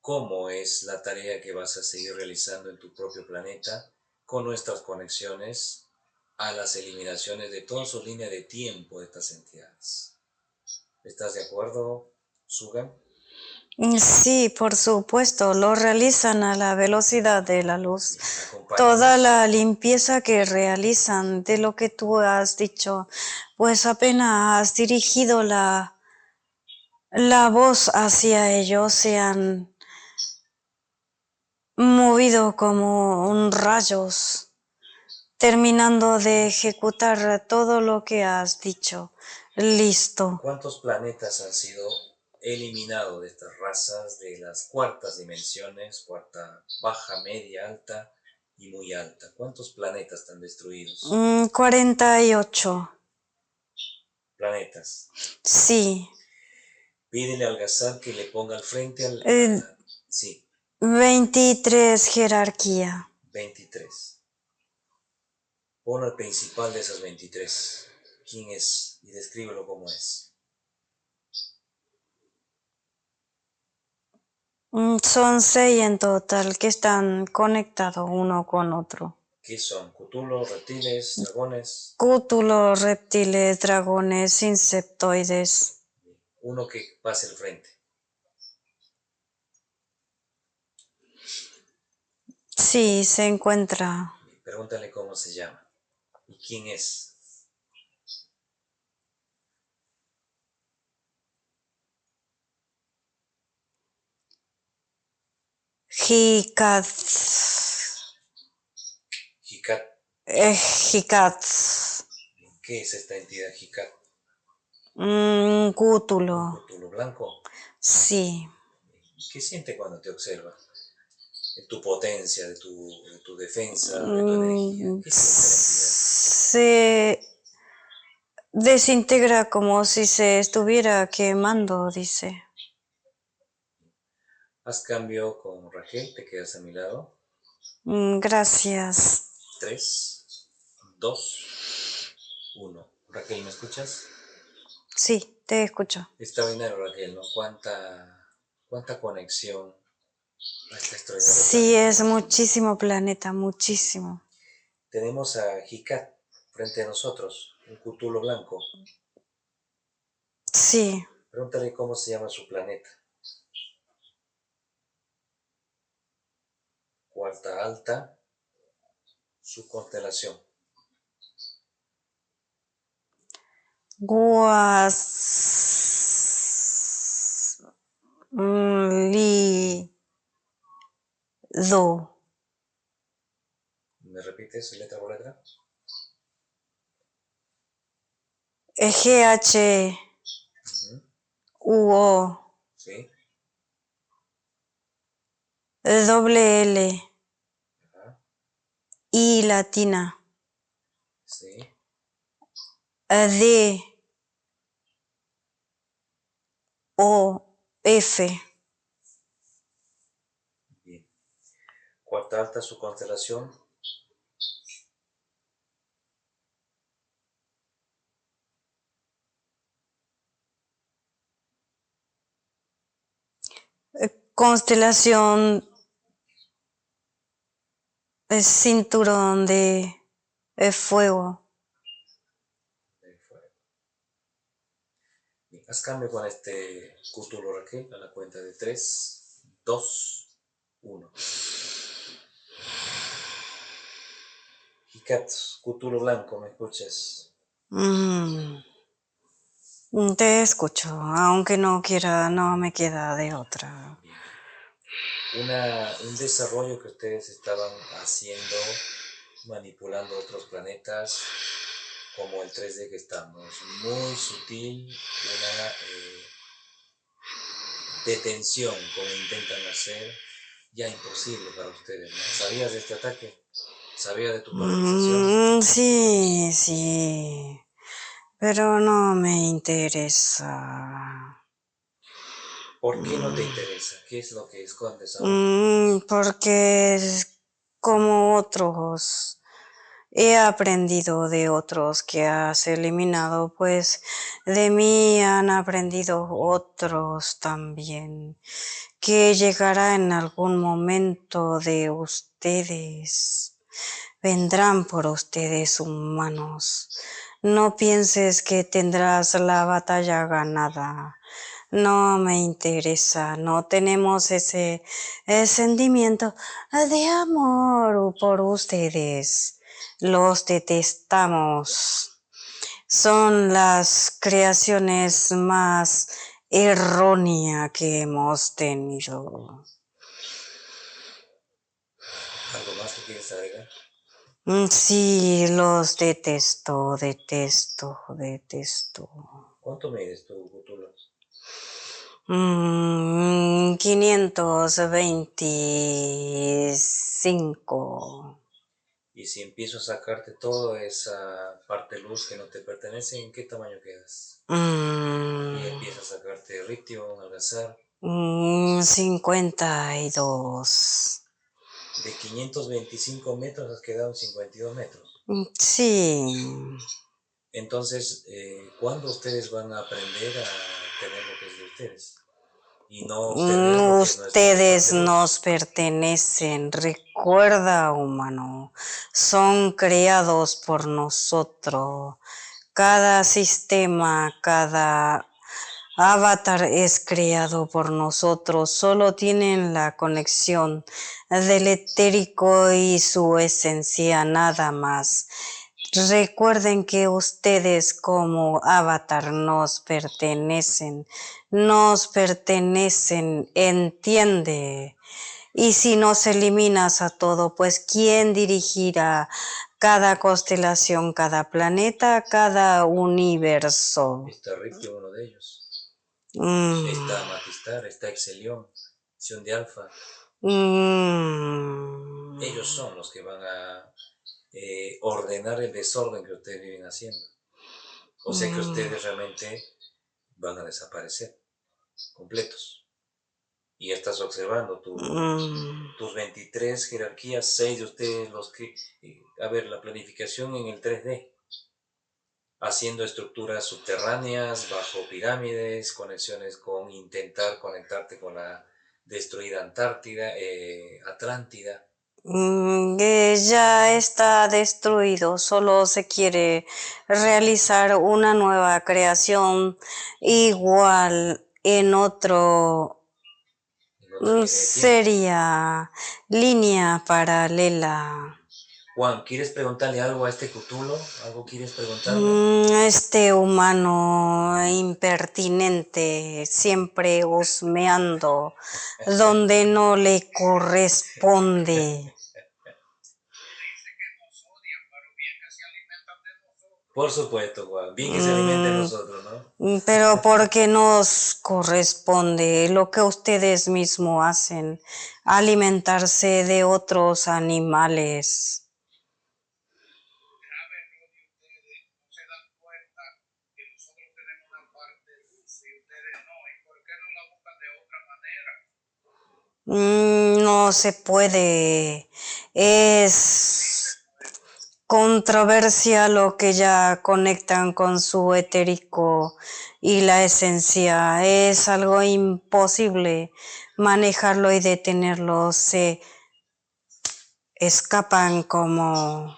cómo es la tarea que vas a seguir realizando en tu propio planeta con nuestras conexiones a las eliminaciones de toda su línea de tiempo de estas entidades. ¿Estás de acuerdo, Sugan? Sí, por supuesto, lo realizan a la velocidad de la luz. Acompáñanos. Toda la limpieza que realizan de lo que tú has dicho, pues apenas has dirigido la voz hacia ellos, se han movido como un rayos, terminando de ejecutar todo lo que has dicho. Listo. ¿Cuántos planetas han sido eliminados de estas razas de las cuartas dimensiones, cuarta, baja, media, alta y muy alta? ¿Cuántos planetas están destruidos? 48. Planetas. Sí. Pídele al Gazal que le ponga al frente al... sí. 23 jerarquía. 23. Pon al principal de esas 23. ¿Quién es? Y descríbelo cómo es. Son 6 en total que están conectados uno con otro. ¿Qué son? ¿Cthulhu, reptiles, dragones? Cútulos, reptiles, dragones, insectoides. Uno que pase al frente. Sí, se encuentra. Pregúntale cómo se llama. ¿Y quién es? Jicat. Jicat. Jicat. ¿Qué es esta entidad Jicat? Cútulo. ¿Un cthulhu blanco? Sí. ¿Qué siente cuando te observa? De tu potencia, de tu defensa, de tu energía. ¿Qué siente la entidad? Se desintegra como si se estuviera quemando, dice. Haz cambio con Raquel, te quedas a mi lado. Gracias. 3, 2, 1. Raquel, ¿me escuchas? Sí, te escucho. Extraordinario, Raquel, ¿no? ¿Cuánta conexión a este extraordinario Sí, planeta? es muchísimo planeta, muchísimo. Tenemos a Jicat frente a nosotros, un cthulhu blanco. Sí. Pregúntale cómo se llama su planeta. Cuarta alta, su constelación. Lido. ¿Me repites letra por letra? GHUO. Sí. Doble L. Ajá. I latina. Sí. D. O. F. Bien. Cuarta alta, su constelación. Constelación. Cinturón de fuego. Bien. Haz cambio con este cthulhu, Raquel, a la cuenta de 3, 2, 1. Jicat, cthulhu blanco, ¿me escuchas? Te escucho, aunque no quiera, no me queda de otra. un desarrollo que ustedes estaban haciendo, manipulando otros planetas, como el 3D que estamos, muy sutil, una detención, como intentan hacer, ya imposible para ustedes, ¿no? ¿Sabías de este ataque? ¿Sabías de tu participación? Sí, sí, pero no me interesa. ¿Por qué no te interesa? ¿Qué es lo que escondes ahora? Porque como otros, he aprendido de otros que has eliminado, pues de mí han aprendido otros también, que llegará en algún momento de ustedes. Vendrán por ustedes, humanos. No pienses que tendrás la batalla ganada. No me interesa, no tenemos ese sentimiento de amor por ustedes. Los detestamos. Son las creaciones más erróneas que hemos tenido. ¿Algo más que quieres agregar? Sí, los detesto, detesto, detesto. ¿Cuánto mides tú, Cthulhu? 525. Y si empiezo a sacarte toda esa parte luz que no te pertenece, ¿en qué tamaño quedas? Y empieza a sacarte Rictium, Algazar. 52. De 525 metros has quedado en 52 metros. Sí. Entonces, ¿cuándo ustedes van a aprender a tener lo que es de ustedes? Y no obtener lo que es nuestra Ustedes parte luz. nos pertenecen, recuerda, humano, son creados por nosotros. Cada sistema, cada avatar es creado por nosotros, solo tienen la conexión del etérico y su esencia, nada más. Recuerden que ustedes como avatar nos pertenecen, entiende. Y si nos eliminas a todo, pues ¿quién dirigirá cada constelación, cada planeta, cada universo? Está Rictium, uno de ellos. Mm, Está Matistar, está Exelion, Sion de Alfa. mm, Ellos son los que van a ordenar el desorden que ustedes viven haciendo. O sea que ustedes realmente van a desaparecer, completos. Y estás observando tus 23 jerarquías, 6 de ustedes los que... a ver, la planificación en el 3D, haciendo estructuras subterráneas, bajo pirámides, conexiones con intentar conectarte con la destruida Antártida, Atlántida. Ya está destruido, solo se quiere realizar una nueva creación igual en otro. En otra línea de tiempo. Sería línea paralela. Juan, ¿quieres preguntarle algo a este Cthulhu? ¿Algo quieres preguntarle? Este humano impertinente, siempre husmeando donde no le corresponde. Dice que nos odian, pero bien que se alimentan de nosotros. Por supuesto, Juan. Bien que se alimente de nosotros, ¿no? Pero porque nos corresponde lo que ustedes mismos hacen, alimentarse de otros animales. Saben lo de ustedes, no se dan cuenta que nosotros tenemos una parte dulce y ustedes no. ¿Y por qué no la buscan de otra manera? No se puede. Es controversia lo que ya conectan con su etérico y la esencia. Es algo imposible manejarlo y detenerlo. Se escapan como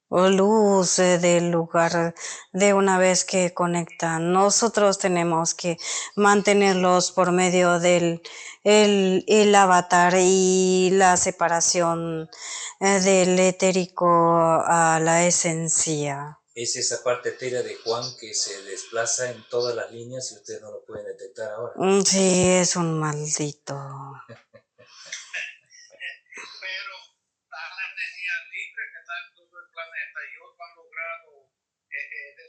luz del lugar de una vez que conectan. Nosotros tenemos que mantenerlos por medio del el avatar y la separación del etérico a la esencia. Es esa parte etérea de Juan que se desplaza en todas las líneas y ustedes no lo pueden detectar ahora. Sí, es un maldito.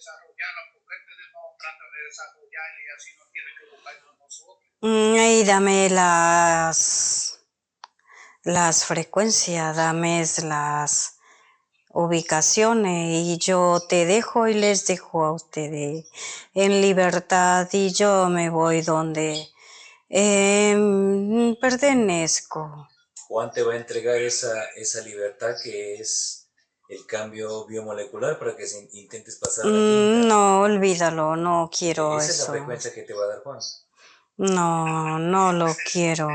desarrollarla, porque él no trata de desarrollarla y así no tiene que buscar con nosotros. Y dame las frecuencias, dame las ubicaciones y yo te dejo y les dejo a ustedes en libertad y yo me voy donde pertenezco. Juan te va a entregar esa libertad que es el cambio biomolecular para que intentes pasar a la quinta. No, olvídalo, no quiero Esa es la eso. frecuencia que te va a dar Juan. No, no lo quiero.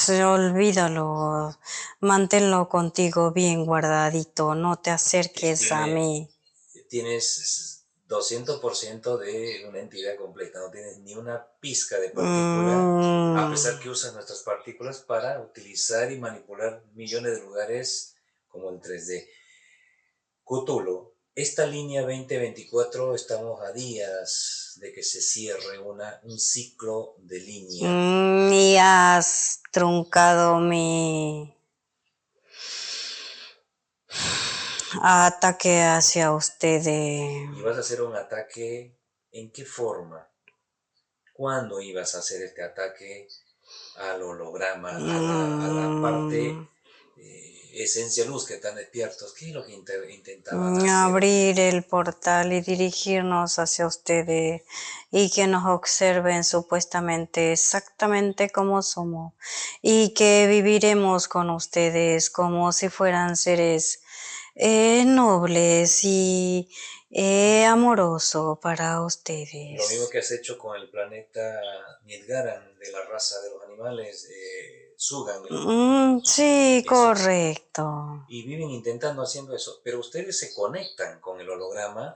Olvídalo, manténlo contigo bien guardadito, no te acerques a mí. Tienes 200% de una entidad completa, no tienes ni una pizca de partícula, a pesar que usas nuestras partículas para utilizar y manipular millones de lugares como el 3D. Cthulhu, esta línea 2024 estamos a días de que se cierre un ciclo de línea. Y has truncado mi ataque hacia ustedes. ¿Y vas a hacer un ataque en qué forma? ¿Cuándo ibas a hacer este ataque al holograma, a la parte esencia luz que están despiertos? ¿Qué es lo que intentaban hacer? Abrir el portal y dirigirnos hacia ustedes y que nos observen supuestamente exactamente como somos y que viviremos con ustedes como si fueran seres nobles y amorosos para ustedes. Lo mismo que has hecho con el planeta Nilgaran de la raza de los animales, Sugan. Sí, Eso. correcto. Y viven intentando haciendo eso, pero ustedes se conectan con el holograma.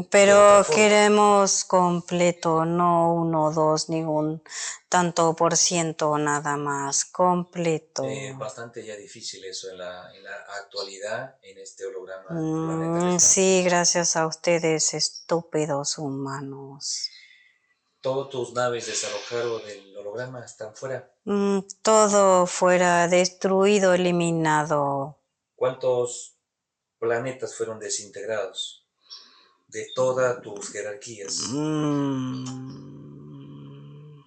Pero queremos completo, no 1, 2, ni un tanto por ciento nada más, completo. Bastante ya difícil eso en la actualidad, en este holograma. Planeta sí, gracias a ustedes, estúpidos humanos. ¿Todas tus naves desalojaron del holograma? ¿Están fuera? Todo fuera destruido, eliminado. ¿Cuántos planetas fueron desintegrados de todas tus jerarquías?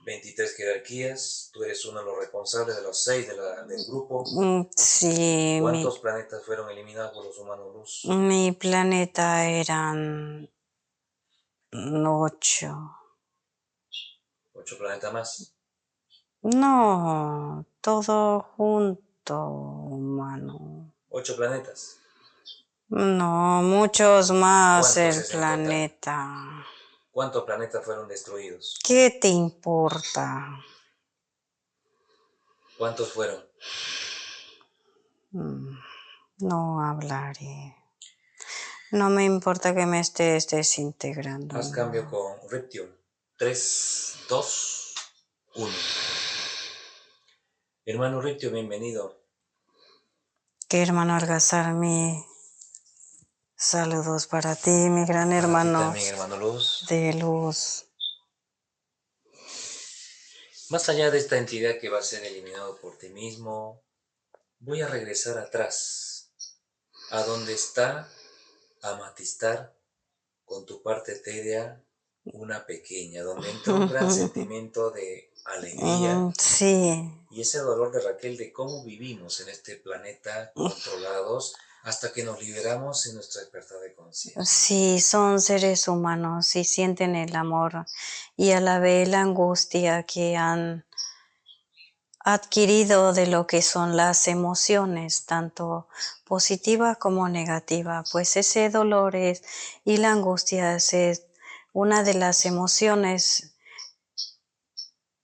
23 jerarquías, tú eres uno de los responsables de los 6 del grupo. Sí. ¿Cuántos planetas fueron eliminados por los humanos luz? Mi planeta eran 8. ¿8 planetas más? No, todo junto, humano. 8 planetas. No, muchos más el ¿Cuántos planeta. ¿Cuántos planetas fueron destruidos? ¿Qué te importa? ¿Cuántos fueron? No hablaré. No me importa que me estés desintegrando. Haz cambio con Ription. 3, 2, 1. Hermano Ription, bienvenido. ¿Qué hermano Algazarmi? Saludos para ti, mi gran hermano. Para ti también, hermano Luz. De luz. Más allá de esta entidad que va a ser eliminado por ti mismo, voy a regresar atrás, a donde está Amatistar, con tu parte etérea, una pequeña, donde entra un gran sentimiento de alegría. Sí. Y ese dolor de Raquel de cómo vivimos en este planeta controlados hasta que nos liberamos en nuestra despertar de conciencia. Sí, son seres humanos y sienten el amor y a la vez la angustia que han adquirido de lo que son las emociones, tanto positiva como negativa, pues ese dolor y la angustia es una de las emociones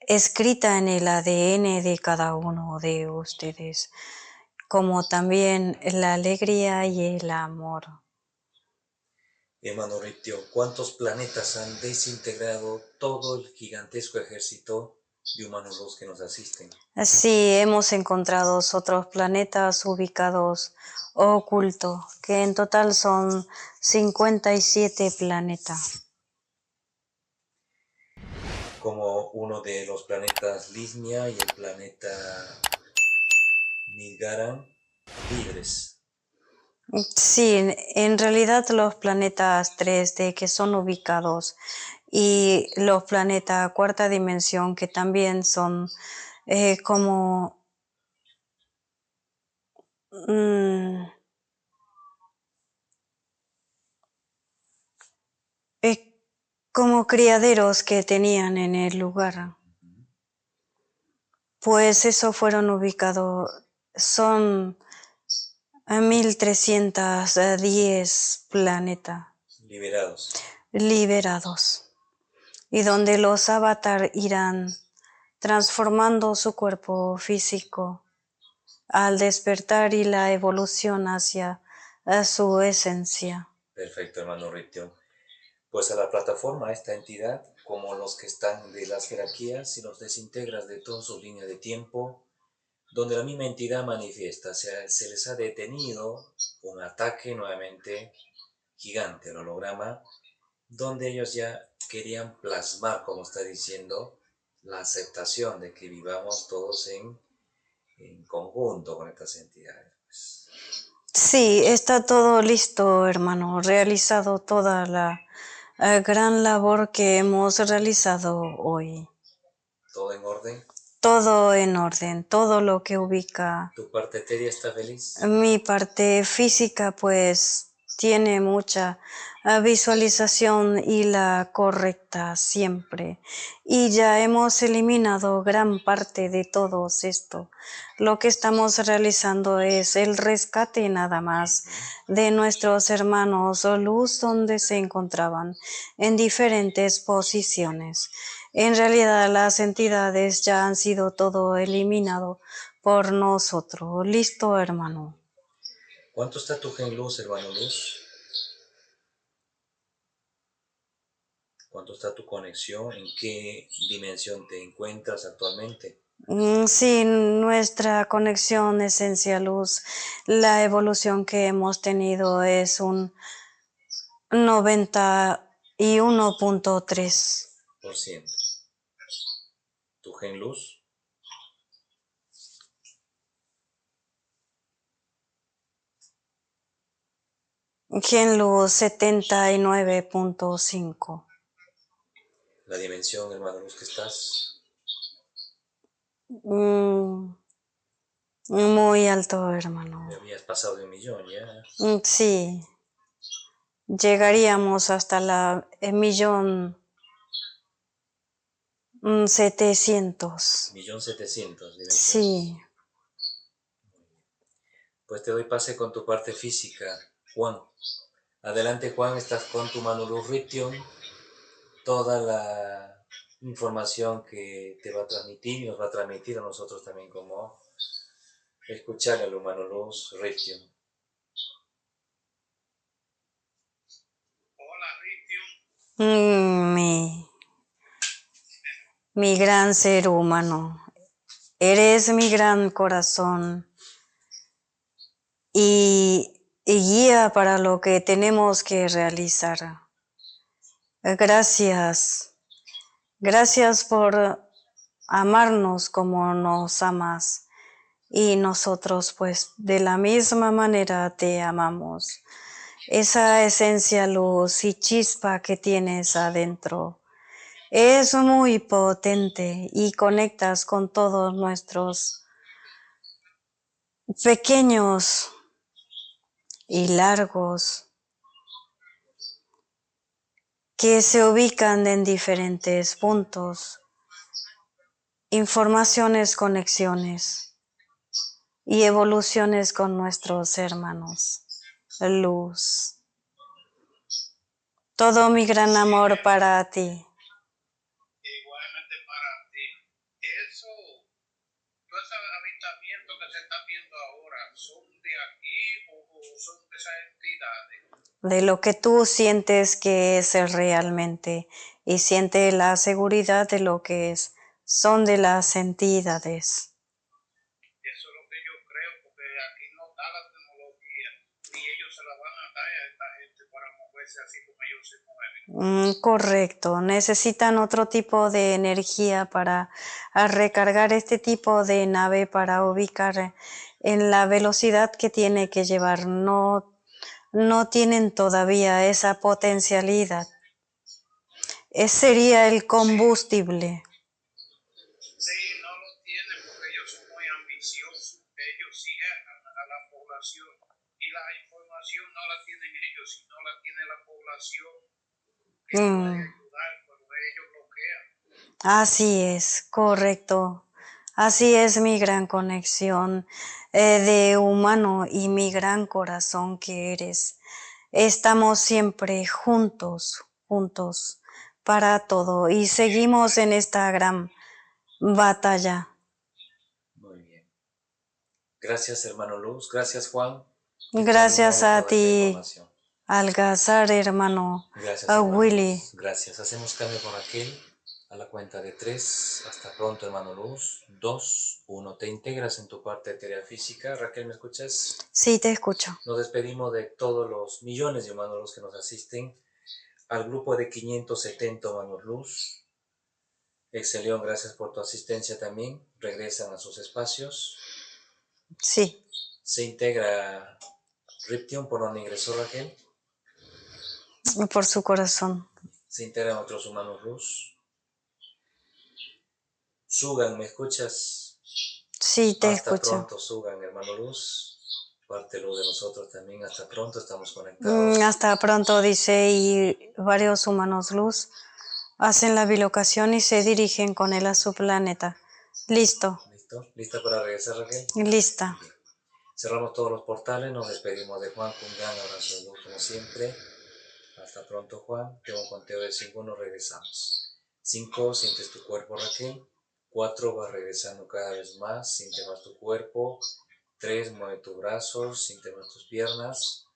escrita en el ADN de cada uno de ustedes, como también la alegría y el amor. Hermano Riptio, ¿cuántos planetas han desintegrado todo el gigantesco ejército de humanos luz que nos asisten? Sí, hemos encontrado otros planetas ubicados ocultos, que en total son 57 planetas. Como uno de los planetas Lisnia y el planeta Nilgaran libres. Sí, en realidad los planetas 3D que son ubicados y los planetas cuarta dimensión que también son como mm, como criaderos que tenían en el lugar, Ujú. pues eso fueron ubicados, son 1310 planetas Liberados. liberados y donde los avatar irán transformando su cuerpo físico al despertar y la evolución hacia su esencia. Perfecto, hermano Ritio. Pues a la plataforma, a esta entidad, como los que están de las jerarquías, si los desintegras de toda su línea de tiempo, donde la misma entidad manifiesta, se les ha detenido un ataque nuevamente gigante, el holograma, donde ellos ya querían plasmar, como está diciendo, la aceptación de que vivamos todos en conjunto con estas entidades. Pues. Sí, está todo listo, hermano, realizado toda la gran labor que hemos realizado hoy. ¿Todo en orden? Todo en orden, todo lo que ubica. ¿Tu parte etérea está feliz? Mi parte física pues tiene mucha visualización y la correcta siempre. Y ya hemos eliminado gran parte de todo esto. Lo que estamos realizando es el rescate nada más de nuestros hermanos o luz donde se encontraban en diferentes posiciones. En realidad las entidades ya han sido todo eliminado por nosotros. Listo, hermano. ¿Cuánto está tu gen luz, hermano luz? ¿Cuánto está tu conexión? ¿En qué dimensión te encuentras actualmente? Sí, nuestra conexión esencia luz, la evolución que hemos tenido es un 91.3. Por ciento. ¿Tu gen luz? Gen luz 79.5. ¿La dimensión, hermano luz, que estás? Muy alto, hermano. Me habías pasado de 1.000.000 ya. Sí, llegaríamos hasta la 1.700.000. 1.700.000 dimensiones. Sí. Pues te doy pase con tu parte física, Juan. Adelante, Juan, estás con tu mano luz Rittion. Toda la información que te va a transmitir y nos va a transmitir a nosotros también como escuchar al humano luz Rittion. Hola, Ritio. Mi gran ser humano, eres mi gran corazón y guía para lo que tenemos que realizar. Gracias, gracias por amarnos como nos amas y nosotros pues de la misma manera te amamos. Esa esencia, luz y chispa que tienes adentro es muy potente y conectas con todos nuestros pequeños y largos que se ubican en diferentes puntos, informaciones, conexiones y evoluciones con nuestros hermanos. Luz. Todo mi gran amor para ti. Igualmente para ti. Eso, todos esos avistamientos que se están viendo ahora, ¿son de aquí o son de esas entidades? De lo que tú sientes que es realmente y siente la seguridad de lo que es, son de las entidades. Eso es lo que yo creo, porque aquí no está la tecnología y ellos se la van a dar a esta gente para moverse así como ellos se mueven. Correcto, necesitan otro tipo de energía para recargar este tipo de nave para ubicar en la velocidad que tiene que llevar. No no tienen todavía esa potencialidad. Ese sería el combustible. Sí, no lo tienen porque ellos son muy ambiciosos. Ellos cierran a la población y la información no la tienen ellos, sino la tiene la población que puede ayudar, pero ellos bloquean. Así es, correcto. Así es mi gran conexión de humano y mi gran corazón que eres. Estamos siempre juntos, juntos para todo y seguimos en esta gran batalla. Muy bien. Gracias, hermano Luz. Gracias, Juan. Gracias a Toda esta ti, información. Algazar, hermano, Gracias, a hermano Willy. Luz. Gracias. Hacemos cambio con Raquel a la cuenta de 3. Hasta pronto, hermano Luz. 2, 1. Te integras en tu parte etérea física. Raquel, ¿me escuchas? Sí, te escucho. Nos despedimos de todos los millones de hermanos Luz que nos asisten. Al grupo de 570 hermanos Luz. Excelión, gracias por tu asistencia también. Regresan a sus espacios. Sí. Se integra Ription, por donde ingresó Raquel. Por su corazón. Se integran otros humanos luz. Sugan, ¿me escuchas? Sí, te Hasta escucho. pronto, Sugan, hermano luz. Parte luz de nosotros también. Hasta pronto, estamos conectados. Hasta pronto, dice, y varios humanos luz hacen la bilocación y se dirigen con él a su planeta. Listo. ¿Listo? ¿Lista para regresar, Raquel? Lista. Bien. Cerramos todos los portales, nos despedimos de Juan con un gran abrazo de luz como siempre. Hasta pronto, Juan. Tengo un conteo de 5, nos regresamos. 5, sientes tu cuerpo, Raquel. 4, vas regresando cada vez más, siente más tu cuerpo. 3, mueve tus brazos, siente más tus piernas.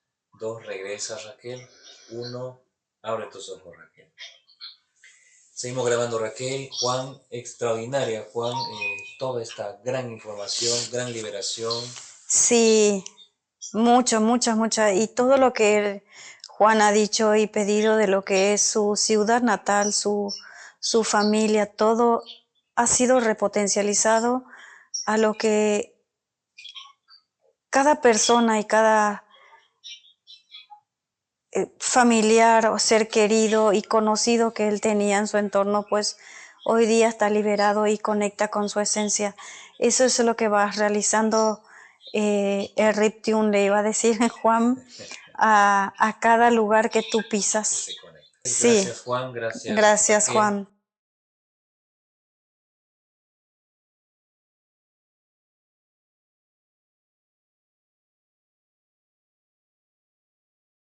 2, regresa, Raquel. 1, abre tus ojos, Raquel. Seguimos grabando, Raquel. Juan, extraordinaria, Juan, toda esta gran información, gran liberación. Sí, mucho. Y todo lo que Juan ha dicho y pedido de lo que es su ciudad natal, su familia, todo ha sido repotencializado a lo que cada persona y cada familiar o ser querido y conocido que él tenía en su entorno, pues hoy día está liberado y conecta con su esencia. Eso es lo que va realizando el Riptune, le iba a decir Juan, a cada lugar que tú pisas. Sí. Gracias, Juan. Gracias, Juan.